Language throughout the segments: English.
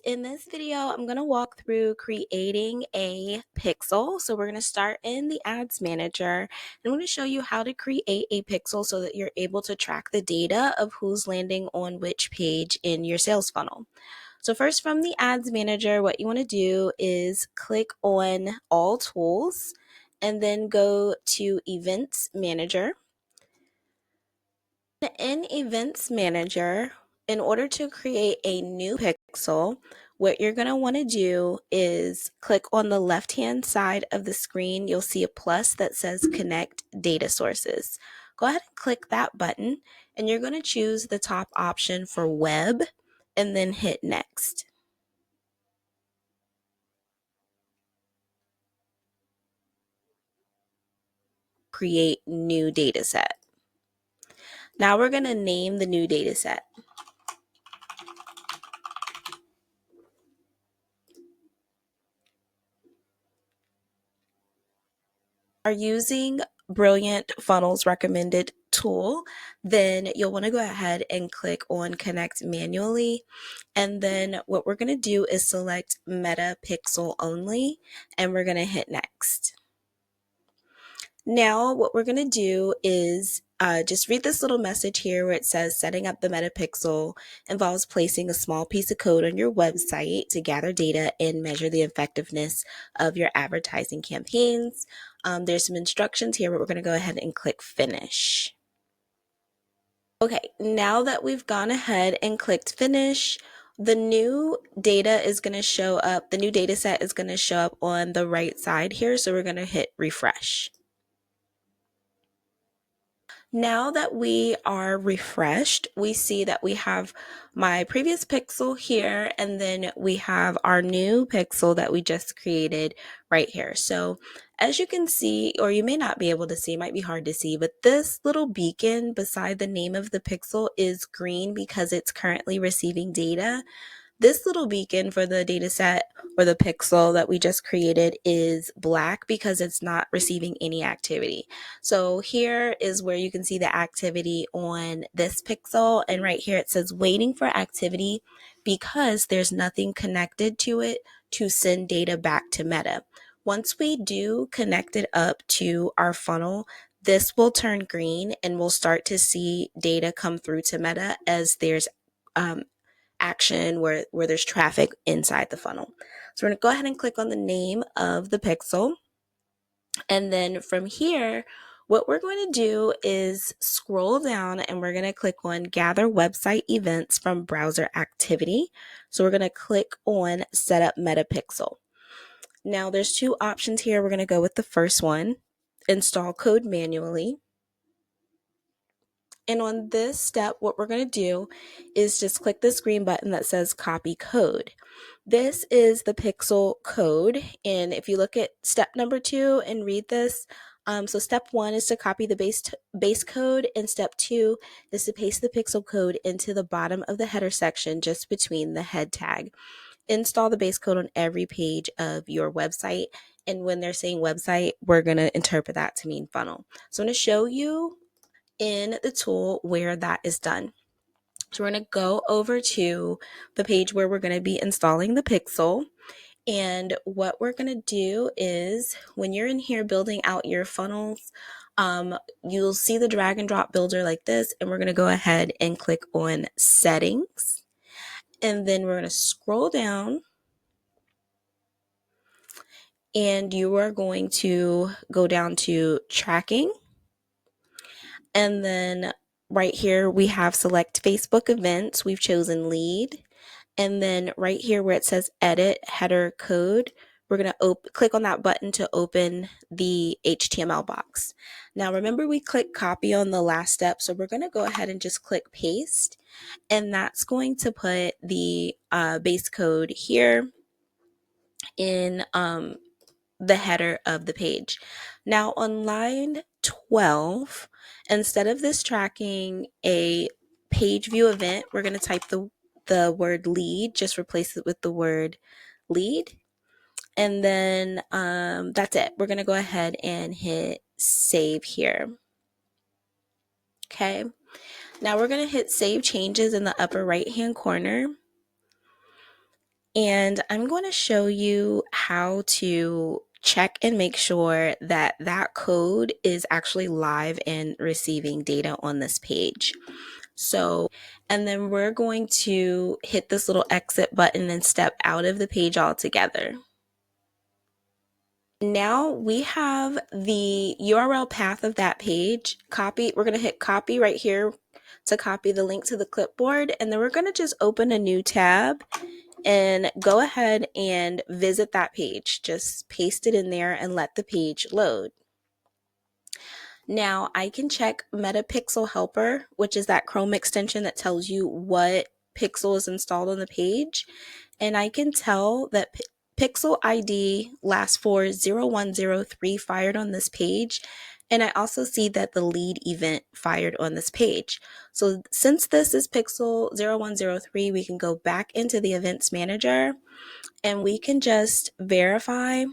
In this video, I'm going to walk through creating a pixel. So we're going to start in the Ads Manager. And I'm going to show you how to create a pixel so that you're able to track the data of who's landing on which page in your sales funnel. So first, from the Ads Manager, what you want to do is click on All Tools and then go to Events Manager. In Events Manager, in order to create a new pixel, what you're going to want to do is click on the left-hand side of the screen. You'll see a plus that says Connect Data Sources. Go ahead and click that button, and you're going to choose the top option for Web, and then hit Next. Create new data set. Now we're going to name the new data set. Are using Brilliant Funnels recommended tool, then you'll want to go ahead and click on Connect Manually. And then what we're going to do is select Meta Pixel Only, and we're going to hit Next. Now what we're going to do is just read this little message here where it says setting up the Metapixel involves placing a small piece of code on your website to gather data and measure the effectiveness of your advertising campaigns. There's some instructions here, but we're going to go ahead and click Finish. Okay, now that we've gone ahead and clicked Finish, the new data is going to show up, the new data set is going to show up on the right side here, so we're going to hit Refresh. Now that we are refreshed, we see that we have my previous pixel here, and then we have our new pixel that we just created right here. So as you can see, or you may not be able to see, it might be hard to see, but this little beacon beside the name of the pixel is green because it's currently receiving data. This little beacon for the data set or the pixel that we just created is black because it's not receiving any activity. So here is where you can see the activity on this pixel, and right here it says waiting for activity because there's nothing connected to it to send data back to Meta. Once we do connect it up to our funnel, this will turn green and we'll start to see data come through to Meta as there's action where there's traffic inside the funnel. So we're going to go ahead and click on the name of the pixel. And then from here, what we're going to do is scroll down and we're going to click on Gather Website Events from Browser Activity. So we're going to click on Set Up Metapixel. Now there's two options here. We're going to go with the first one, Install Code Manually. And on this step, what we're going to do is just click this green button that says Copy Code. This is the pixel code, and if you look at step number 2 and read this, so step 1 is to copy the base code, and step 2 is to paste the pixel code into the bottom of the header section just between the head tag. Install the base code on every page of your website, and when they're saying website, we're going to interpret that to mean funnel. So I'm going to show you in the tool where that is done. So we're going to go over to the page where we're going to be installing the pixel. And what we're going to do is when you're in here building out your funnels, you'll see the drag and drop builder like this. And we're going to go ahead and click on settings. And then we're going to scroll down. And you are going to go down to tracking. And then right here, we have select Facebook events. We've chosen lead. And then right here where it says edit header code, we're going to click on that button to open the HTML box. Now remember we clicked copy on the last step, so we're going to go ahead and just click paste. And that's going to put the base code here in the header of the page. Now on line 12, instead of this tracking a page view event, we're going to type the word lead, just replace it with the word lead. And then that's it. We're going to go ahead and hit save here. Okay. Now we're going to hit save changes in the upper right hand corner. And I'm going to show you how to check and make sure that that code is actually live and receiving data on this page. So, and then we're going to hit this little exit button and step out of the page altogether. Now we have the URL path of that page. Copy, we're going to hit copy right here to copy the link to the clipboard. And then we're going to just open a new tab and go ahead and visit that page. Just paste it in there and let the page load. Now I can check Meta Pixel Helper, which is that Chrome extension that tells you what pixel is installed on the page. And I can tell that Pixel ID last for 0103 fired on this page. And I also see that the lead event fired on this page. So since this is Pixel 0103, we can go back into the events manager and we can just verify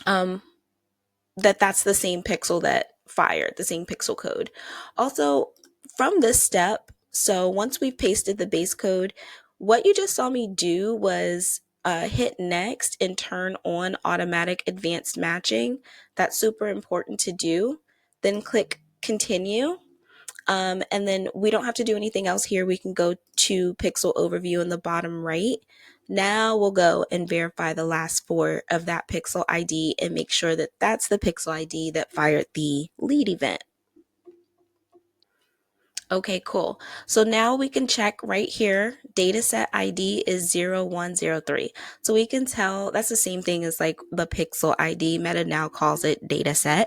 that that's the same pixel that fired, the same pixel code. Also, from this step, so once we've pasted the base code, what you just saw me do was hit next and turn on automatic advanced matching. That's super important to do. Then click continue. And then we don't have to do anything else here. We can go to pixel overview in the bottom right. Now we'll go and verify the last four of that pixel ID and make sure that that's the pixel ID that fired the lead event. Okay, cool. So now we can check right here, dataset ID is 0103. So we can tell that's the same thing as like the pixel ID. Meta now calls it dataset.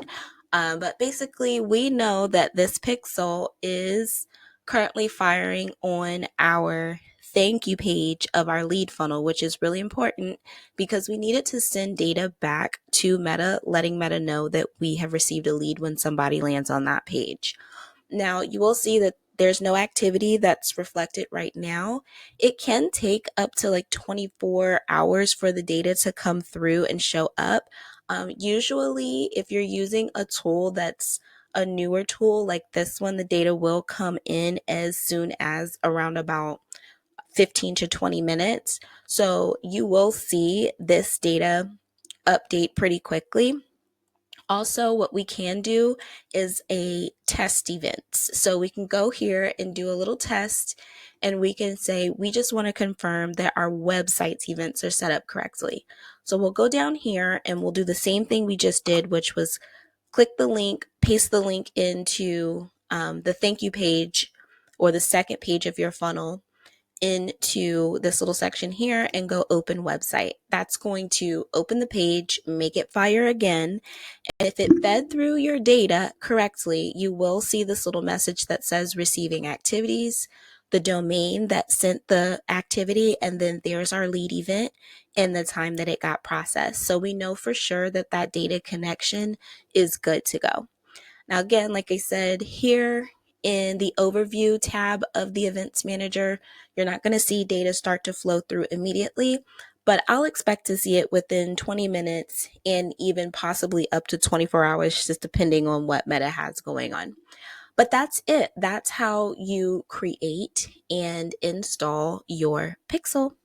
But basically we know that this pixel is currently firing on our thank you page of our lead funnel, which is really important because we needed to send data back to Meta, letting Meta know that we have received a lead when somebody lands on that page. Now you will see that there's no activity that's reflected right now. It can take up to like 24 hours for the data to come through and show up. Usually, if you're using a tool that's a newer tool like this one, the data will come in as soon as around about 15 to 20 minutes. So you will see this data update pretty quickly. Also, what we can do is a test events. So we can go here and do a little test and we can say, we just want to confirm that our website's events are set up correctly. So we'll go down here and we'll do the same thing we just did, which was click the link, paste the link into the thank you page or the second page of your funnel into this little section here and go open website. That's going to open the page, make it fire again. And if it fed through your data correctly, you will see this little message that says receiving activities, the domain that sent the activity, and then there's our lead event and the time that it got processed. So we know for sure that that data connection is good to go. Now, again, like I said, here in the overview tab of the events manager, you're not going to see data start to flow through immediately, but I'll expect to see it within 20 minutes and even possibly up to 24 hours, just depending on what Meta has going on. But that's it. That's how you create and install your Pixel.